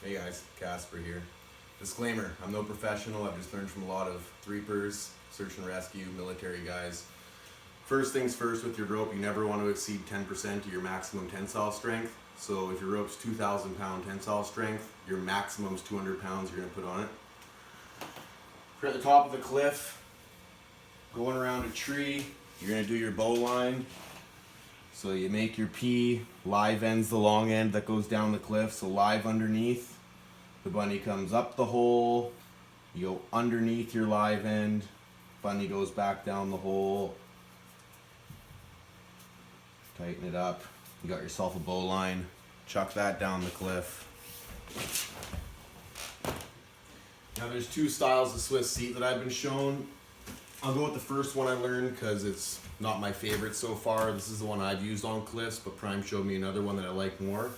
Hey guys, Casper here. Disclaimer, I'm no professional. I've just learned from a lot of threepers, search and rescue, military guys. First things first, with your rope, you never want to exceed 10% of your maximum tensile strength. So if your rope's 2,000 pound tensile strength, your maximum is 200 pounds you're going to put on it. If you're at the top of the cliff, going around a tree, you're going to do your bow line. So you make your P, live end's the long end that goes down the cliff, so live underneath. The bunny comes up the hole, you go underneath your live end, bunny goes back down the hole. Tighten it up, you got yourself a bow line, chuck that down the cliff. Now there's two styles of Swiss seat that I've been shown. I'll go with the first one I learned because it's not my favorite so far. This is the one I've used on cliffs, but Prime showed me another one that I like more.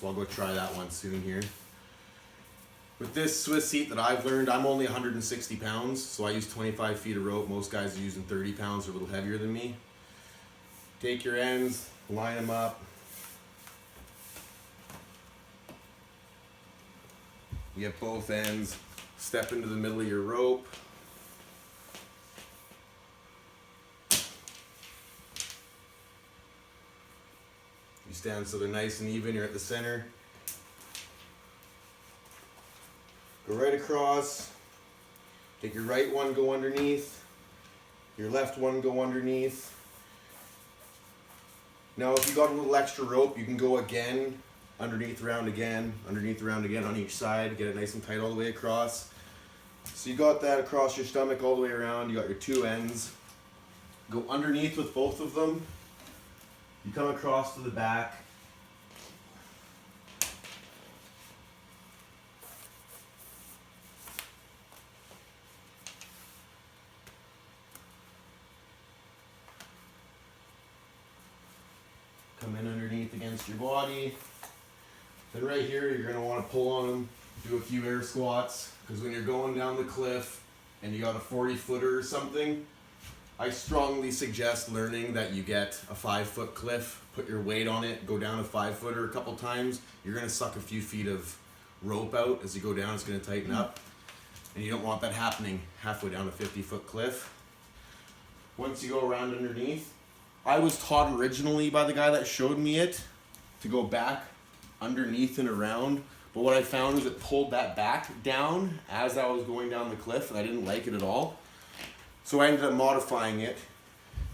So I'll go try that one soon here. With this Swiss seat that I've learned, I'm only 160 pounds, so I use 25 feet of rope. Most guys are using 30 pounds, or a little heavier than me. Take your ends, line them up. You get both ends, step into the middle of your rope. You stand so they're nice and even, you're at the center. Go right across. Take your right one, go underneath. Your left one, go underneath. Now if you got a little extra rope, you can go again, underneath around again on each side. Get it nice and tight all the way across. So you got that across your stomach all the way around. You got your two ends. Go underneath with both of them. You come across to the back. Come in underneath against your body. Then right here, you're gonna wanna pull on them, do a few air squats, because when you're going down the cliff and you got a 40-footer or something, I strongly suggest learning that you get a 5-foot cliff, put your weight on it, go down a 5-footer a couple times. You're gonna suck a few feet of rope out as you go down. It's gonna tighten up, and you don't want that happening halfway down a 50-foot cliff. Once you go around underneath, I was taught originally by the guy that showed me it to go back underneath and around, but what I found was it pulled that back down as I was going down the cliff, and I didn't like it at all. So I ended up modifying it.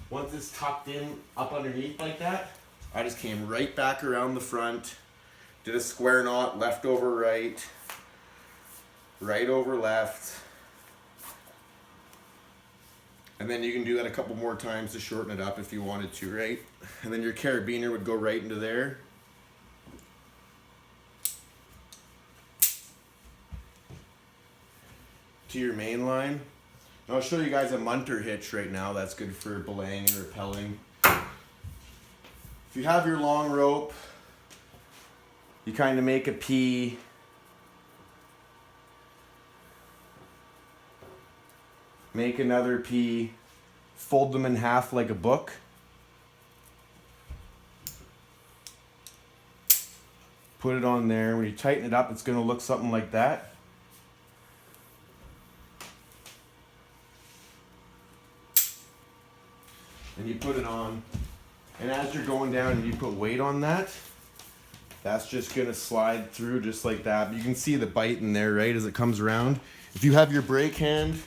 Once it's tucked in up underneath like that, I just came right back around the front, did a square knot, left over right, right over left. And then you can do that a couple more times to shorten it up if you wanted to, right? And then your carabiner would go right into there. To your main line. I'll show you guys a Munter hitch right now. That's good for belaying and repelling. If you have your long rope, you kind of make a P. Make another P. Fold them in half like a book. Put it on there. When you tighten it up, it's going to look something like that. And you put it on, and as you're going down and you put weight on that, that's just gonna slide through just like that. But you can see the bite in there, right, as it comes around. If you have your brake hand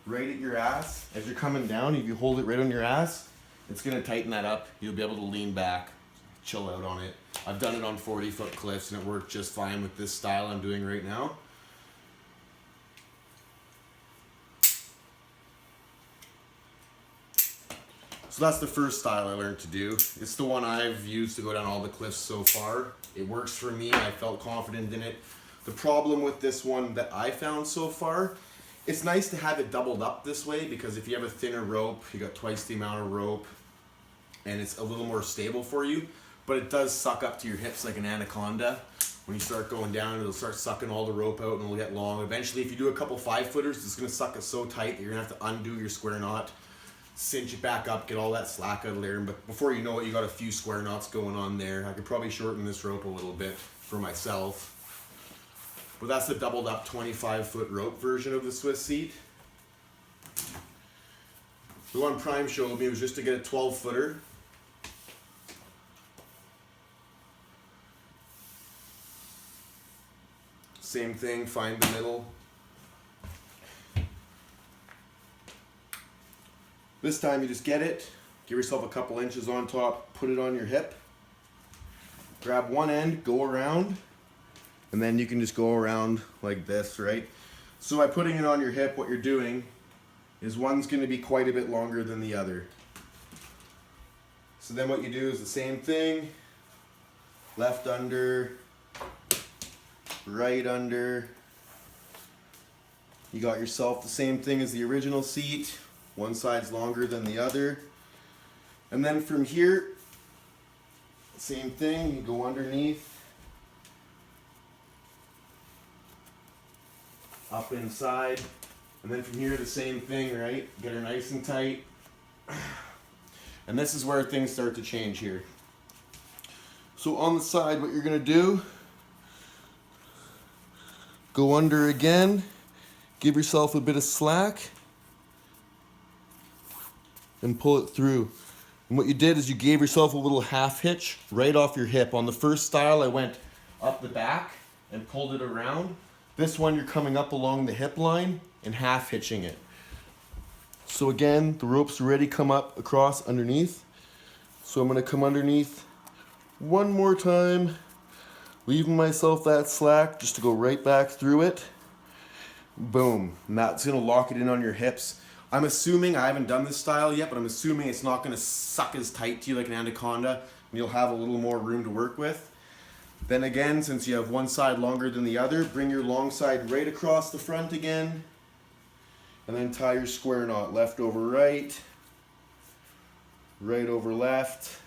right at your ass, as you're coming down, if you hold it right on your ass, it's gonna tighten that up. You'll be able to lean back, chill out on it. I've done it on 40-foot cliffs and it worked just fine with this style I'm doing right now. So that's the first style I learned to do. It's the one I've used to go down all the cliffs so far. It works for me. I felt confident in it. The problem with this one that I found so far, it's nice to have it doubled up this way, because if you have a thinner rope, you got twice the amount of rope, and it's a little more stable for you, but it does suck up to your hips like an anaconda. When you start going down, it'll start sucking all the rope out and it'll get long. Eventually, if you do a couple 5-footers, it's gonna suck it so tight that you're gonna have to undo your square knot, cinch it back up, get all that slack out of there. But before you know it, you got a few square knots going on there. I could probably shorten this rope a little bit for myself. but that's the doubled up 25-foot rope version of the Swiss seat. The one Prime showed me was just to get a 12-footer. Same thing, find the middle. This time you just get it, give yourself a couple inches on top, put it on your hip, grab one end, go around, and then you can just go around like this, right? So by putting it on your hip, what you're doing is one's going to be quite a bit longer than the other. So then what you do is the same thing, left under, right under. You got yourself the same thing as the original seat. One side's longer than the other. And then from here, same thing, you go underneath, up inside, and then from here the same thing, right? Get her nice and tight. And this is where things start to change here. So on the side, what you're gonna do, go under again, give yourself a bit of slack, and pull it through. And what you did is you gave yourself a little half hitch right off your hip. On the first style, I went up the back and pulled it around. This one, you're coming up along the hip line and half hitching it. So again, the rope's already come up across underneath. So I'm gonna come underneath one more time, leaving myself that slack just to go right back through it. Boom, and that's gonna lock it in on your hips. I'm assuming, I haven't done this style yet, but I'm assuming it's not gonna suck as tight to you like an anaconda, and you'll have a little more room to work with. Then again, since you have one side longer than the other, bring your long side right across the front again, and then tie your square knot, left over right, right over left,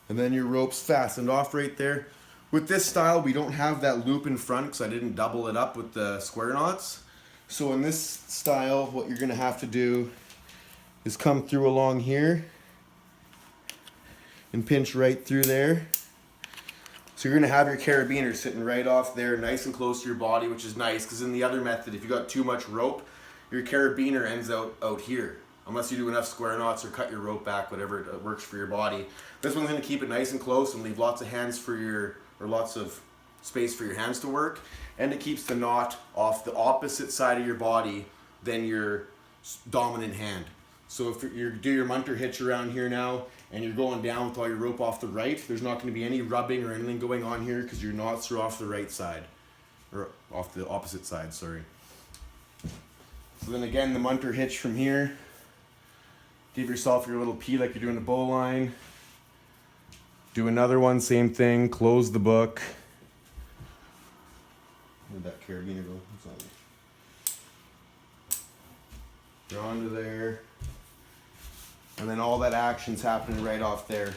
and then your rope's fastened off right there. With this style, we don't have that loop in front because I didn't double it up with the square knots. So in this style, what you're gonna have to do is come through along here and pinch right through there. So you're gonna have your carabiner sitting right off there, nice and close to your body, which is nice, because in the other method, if you got too much rope, your carabiner ends out here, unless you do enough square knots or cut your rope back, whatever works for your body. This one's gonna keep it nice and close and leave lots of hands for your, or lots of space for your hands to work, and it keeps the knot off the opposite side of your body than your dominant hand. So if you do your Munter hitch around here now and you're going down with all your rope off the right, there's not going to be any rubbing or anything going on here because your knots are off the right side, or off the opposite side, sorry. So then again, the Munter hitch from here, give yourself your little P like you're doing a bowline. Do another one, same thing, close the book. Where'd that carabiner go? It's on there. You're onto there. And then all that action's happening right off there.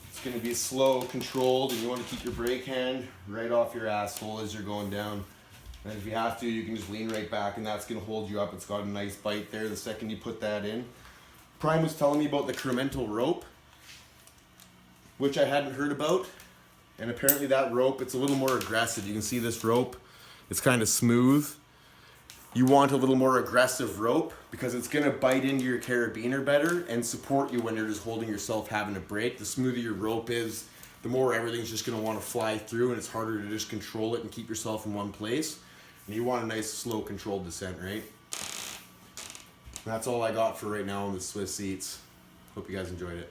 It's gonna be slow, controlled, and you wanna keep your brake hand right off your asshole as you're going down. And if you have to, you can just lean right back and that's gonna hold you up. It's got a nice bite there the second you put that in. Prime was telling me about the incremental rope, which I hadn't heard about. And apparently that rope, it's a little more aggressive. You can see this rope, it's kind of smooth. You want a little more aggressive rope because it's gonna bite into your carabiner better and support you when you're just holding yourself having a brake. The smoother your rope is, the more everything's just gonna wanna fly through and it's harder to just control it and keep yourself in one place. And you want a nice, slow, controlled descent, right? And that's all I got for right now on the Swiss seats. Hope you guys enjoyed it.